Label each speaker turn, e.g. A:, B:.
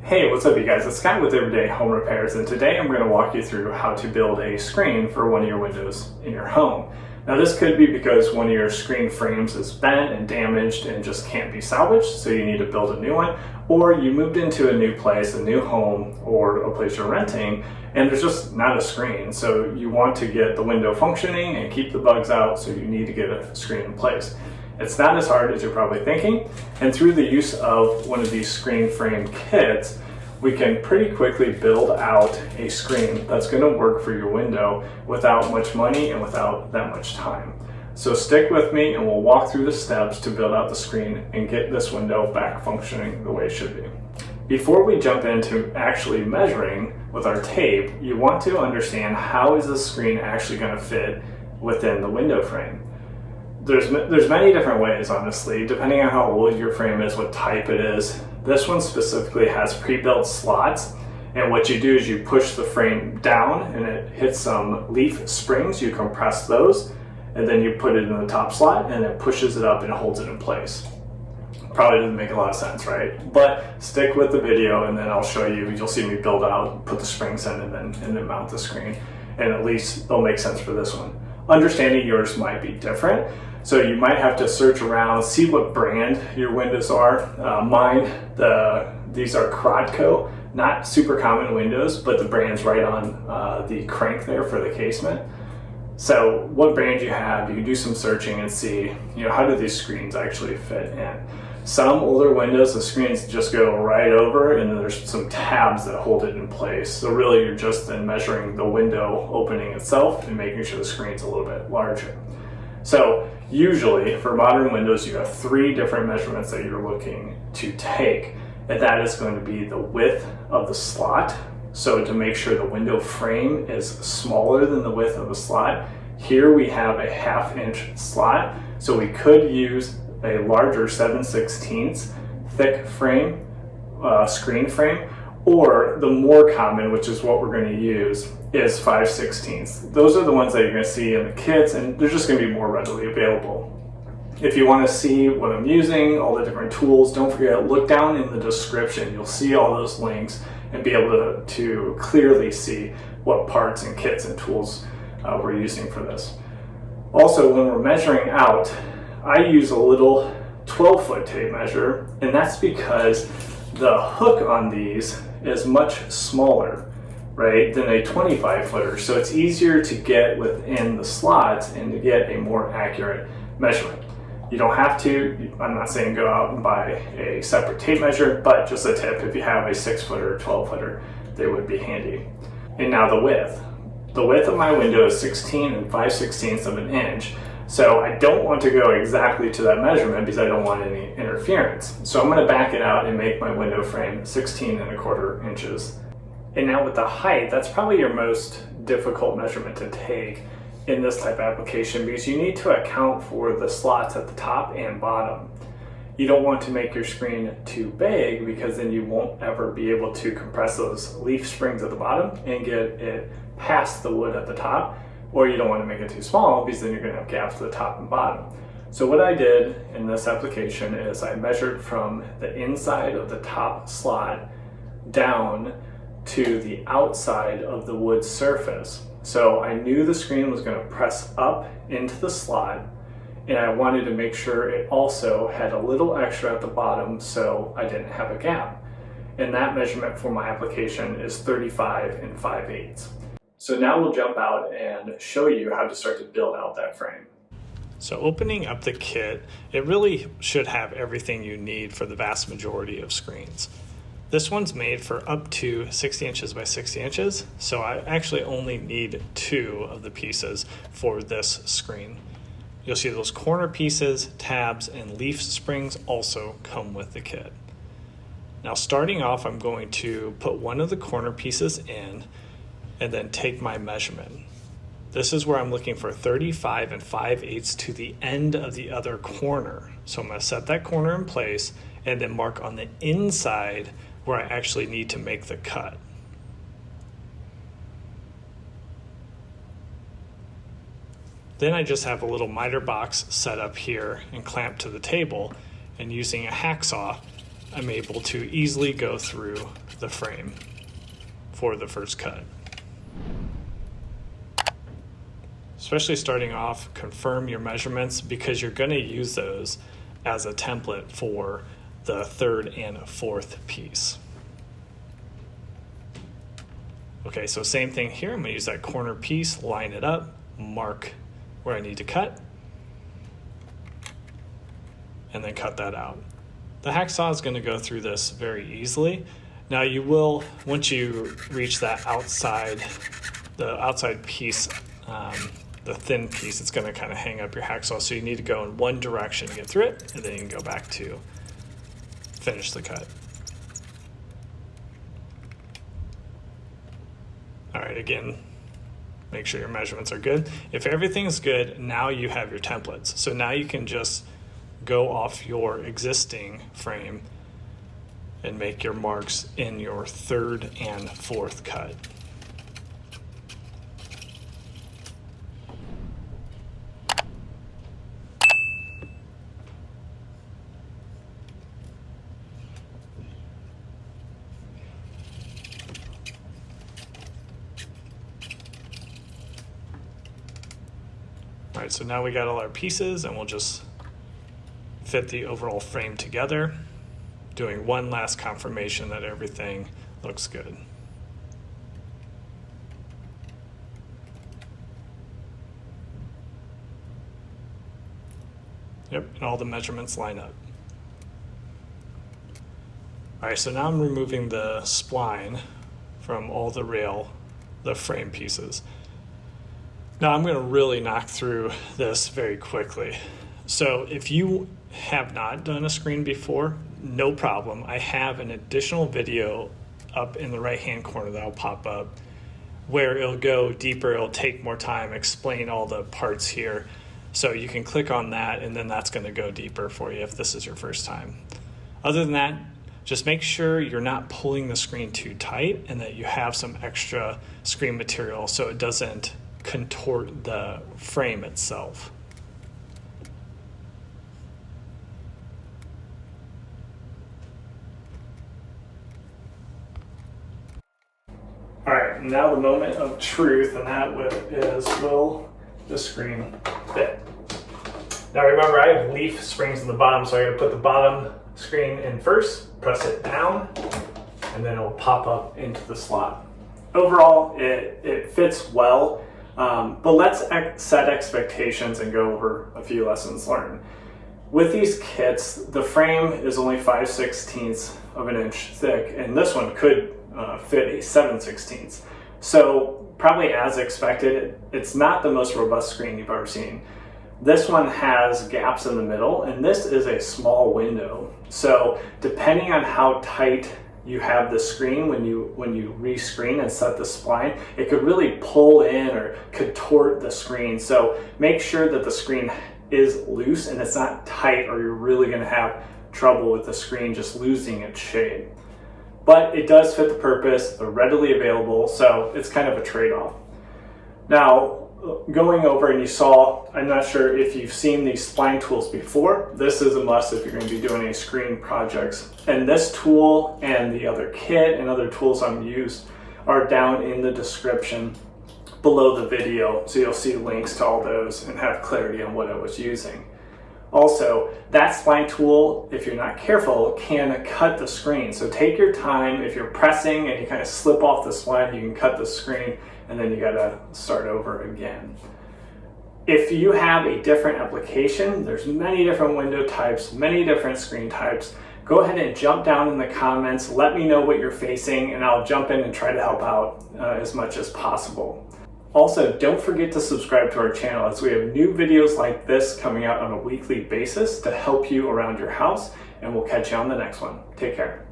A: Hey, what's up you guys? It's Scott with Everyday Home Repairs, and today I'm going to walk you through how to build a screen for one of your windows in your home. Now this could be because one of your screen frames is bent and damaged and just can't be salvaged, so you need to build a new one, or you moved into a new place, a new home, or a place you're renting, and there's just not a screen. So you want to get the window functioning and keep the bugs out, so you need to get a screen in place. It's not as hard as you're probably thinking, and through the use of one of these screen frame kits, we can pretty quickly build out a screen that's going to work for your window without much money and without that much time. So stick with me and we'll walk through the steps to build out the screen and get this window back functioning the way it should be. Before we jump into actually measuring with our tape, you want to understand how is the screen actually going to fit within the window frame. There's many different ways, honestly, depending on how old your frame is, what type it is. This one specifically has pre-built slots, and what you do is you push the frame down and it hits some leaf springs. You compress those, and then you put it in the top slot and it pushes it up and holds it in place. Probably doesn't make a lot of sense, right? But stick with the video and then I'll show you. You'll see me build out, put the springs in, and then mount the screen, and at least they'll make sense for this one. Understanding yours might be different, so you might have to search around, see what brand your windows are. These are Crodco, not super common windows, but the brand's right on the crank there for the casement. So what brand you have, you can do some searching and see, how do these screens actually fit in. Some older windows, the screens just go right over, and then there's some tabs that hold it in place. So really you're just then measuring the window opening itself and making sure the screen's a little bit larger. So usually for modern windows, you have 3 different measurements that you're looking to take, and that is going to be the width of the slot. So to make sure the window frame is smaller than the width of the slot, here we have a 1/2 inch slot, so we could use a larger 7/16 thick frame, screen frame, or the more common, which is what we're going to use, is 5/16. Those are the ones that you're going to see in the kits, and they're just going to be more readily available. If you want to see what I'm using, all the different tools, don't forget, look down in the description. You'll see all those links and be able to clearly see what parts and kits and tools we're using for this. Also, when we're measuring out, I use a little 12-foot tape measure, and that's because the hook on these is much smaller, right, than a 25-footer. So it's easier to get within the slots and to get a more accurate measurement. You don't have to, I'm not saying go out and buy a separate tape measure, but just a tip, if you have a 6-footer or 12-footer, they would be handy. And now the width. The width of my window is 16 and 5/16 of an inch. So I don't want to go exactly to that measurement because I don't want any interference. So I'm going to back it out and make my window frame 16 1/4 inches. And now with the height, that's probably your most difficult measurement to take in this type of application, because you need to account for the slots at the top and bottom. You don't want to make your screen too big, because then you won't ever be able to compress those leaf springs at the bottom and get it past the wood at the top, or you don't want to make it too small because then you're going to have gaps at the top and bottom. So what I did in this application is I measured from the inside of the top slot down to the outside of the wood surface. So I knew the screen was going to press up into the slot, and I wanted to make sure it also had a little extra at the bottom so I didn't have a gap. And that measurement for my application is 35 5/8. So now we'll jump out and show you how to start to build out that frame. So opening up the kit, it really should have everything you need for the vast majority of screens. This one's made for up to 60 inches by 60 inches, so I actually only need 2 of the pieces for this screen. You'll see those corner pieces, tabs, and leaf springs also come with the kit. Now starting off, I'm going to put one of the corner pieces in and then take my measurement. This is where I'm looking for 35 5/8 to the end of the other corner. So I'm going to set that corner in place and then mark on the inside where I actually need to make the cut. Then I just have a little miter box set up here and clamped to the table, and using a hacksaw, I'm able to easily go through off the frame for the first cut. Especially starting off, confirm your measurements because you're going to use those as a template for the third and fourth piece. Okay, so same thing here. I'm going to use that corner piece, line it up, mark where I need to cut, and then cut that out. The hacksaw is going to go through this very easily. Now you will, once you reach that outside, the outside piece, the thin piece, it's going to kind of hang up your hacksaw. So you need to go in one direction to get through it, and then you can go back to finish the cut. All right, again, make sure your measurements are good. If everything's good, now you have your templates. So now you can just go off your existing frame and make your marks in your third and fourth cut. All right, so now we got all our pieces and we'll just fit the overall frame together, doing one last confirmation that everything looks good. Yep, and all the measurements line up. All right, so now I'm removing the spline from all the frame pieces. Now I'm going to really knock through this very quickly. So if you have not done a screen before, no problem. I have an additional video up in the right-hand corner that'll pop up where it'll go deeper, it'll take more time, explain all the parts here. So you can click on that and then that's going to go deeper for you if this is your first time. Other than that, just make sure you're not pulling the screen too tight and that you have some extra screen material so it doesn't contort the frame itself. All right, now the moment of truth, and that is, will the screen fit? Now remember, I have leaf springs in the bottom, so I gotta put the bottom screen in first, press it down, and then it'll pop up into the slot. Overall, it fits well. But let's set expectations and go over a few lessons learned. With these kits, the frame is only 5/16 of an inch thick, and this one could fit a 7/16. So probably as expected, it's not the most robust screen you've ever seen. This one has gaps in the middle, and this is a small window. So depending on how tight you have the screen when you re-screen and set the spline, it could really pull in or contort the screen. So make sure that the screen is loose and it's not tight, or you're really going to have trouble with the screen just losing its shape. But it does fit the purpose, they're readily available, so it's kind of a trade-off. Now, going over, and you saw, I'm not sure if you've seen these spline tools before. This is a must if you're going to be doing any screen projects. And this tool and the other kit and other tools I'm used are down in the description below the video, so you'll see links to all those and have clarity on what I was using. Also, that spline tool, if you're not careful, can cut the screen. So take your time. If you're pressing and you kind of slip off the spline, you can cut the screen and then you gotta start over again. If you have a different application, there's many different window types, many different screen types. Go ahead and jump down in the comments. Let me know what you're facing and I'll jump in and try to help out as much as possible. Also, don't forget to subscribe to our channel as we have new videos like this coming out on a weekly basis to help you around your house, and we'll catch you on the next one. Take care.